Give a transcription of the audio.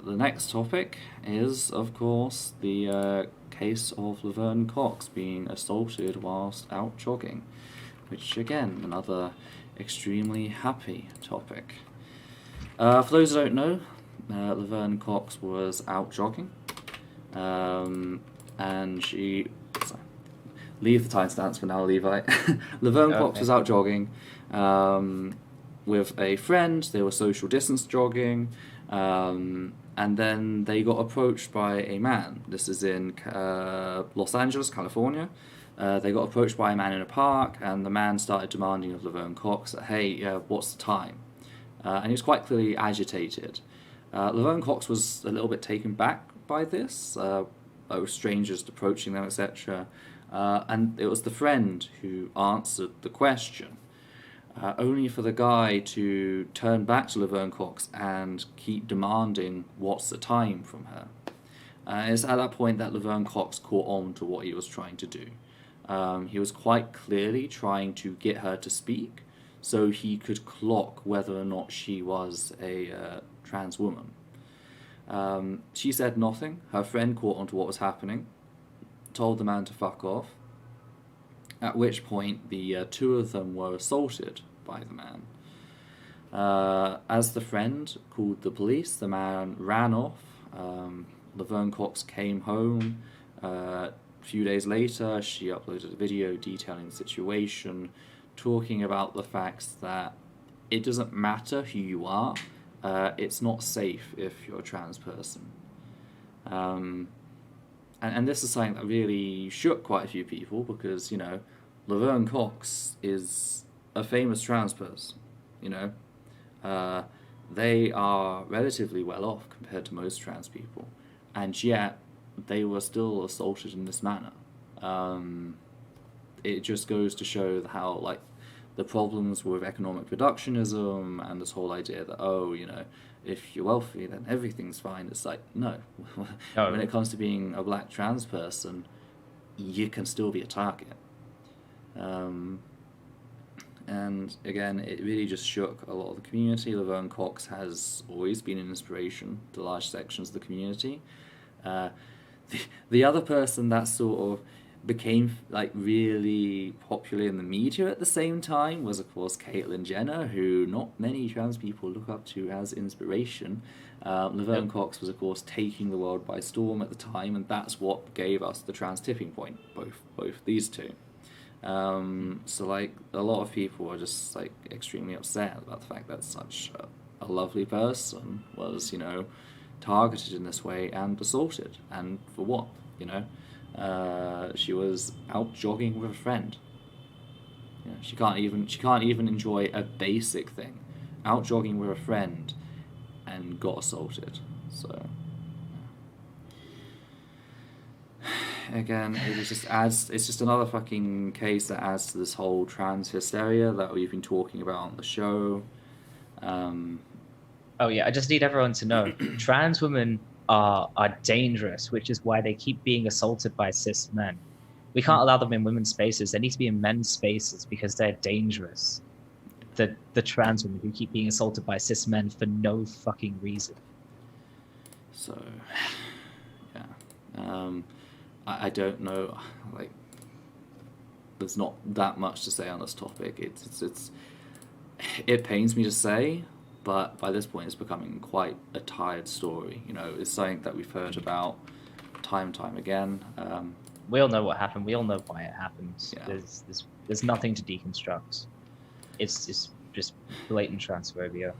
the next topic is, of course, the case of Laverne Cox being assaulted whilst out jogging, which, again, another extremely happy topic. For those who don't know, Laverne Cox was out jogging, and she... Sorry, leave the timestamps for now, Levi. Laverne Cox was out jogging with a friend. They were social distance jogging, and then they got approached by a man. This is in Los Angeles, California. They got approached by a man in a park, and the man started demanding of Laverne Cox that, hey, what's the time? And he was quite clearly agitated. Laverne Cox was a little bit taken back by this, strangers approaching them, etc. And it was the friend who answered the question, only for the guy to turn back to Laverne Cox and keep demanding what's the time from her. It's at that point that Laverne Cox caught on to what he was trying to do. He was quite clearly trying to get her to speak so he could clock whether or not she was a trans woman. She said nothing. Her friend caught on to what was happening, told the man to fuck off, at which point the two of them were assaulted by the man. As the friend called the police, the man ran off. Laverne Cox came home. A few days later, she uploaded a video detailing the situation, talking about the fact that it doesn't matter who you are, it's not safe if you're a trans person. And this is something that really shook quite a few people because, Laverne Cox is a famous trans person, They are relatively well off compared to most trans people, and yet they were still assaulted in this manner. It just goes to show how, the problems with economic reductionism and this whole idea that, if you're wealthy, then everything's fine. It's like, no. When it comes to being a black trans person, you can still be a target. And again, it really just shook a lot of the community. Laverne Cox has always been an inspiration to large sections of the community. The other person that sort of became really popular in the media at the same time was, of course, Caitlyn Jenner, who not many trans people look up to as inspiration. Laverne Cox was, of course, taking the world by storm at the time, and that's what gave us the trans tipping point, both these two. So a lot of people are just extremely upset about the fact that such a lovely person was, targeted in this way and assaulted, and for what, she was out jogging with a friend. She can't even enjoy a basic thing. Out jogging with a friend and got assaulted. So again, it's just another fucking case that adds to this whole trans hysteria that we've been talking about on the show. Oh yeah, I just need everyone to know trans women are dangerous, which is why they keep being assaulted by cis men. We can't allow them in women's spaces. They need to be in men's spaces because they're dangerous. The trans women who keep being assaulted by cis men for no fucking reason. So, yeah. I don't know, there's not that much to say on this topic. It pains me to say, but by this point it's becoming quite a tired story. It's something that we've heard about time and time again. We all know what happened. We all know why it happened. Yeah. There's nothing to deconstruct. It's just blatant transphobia.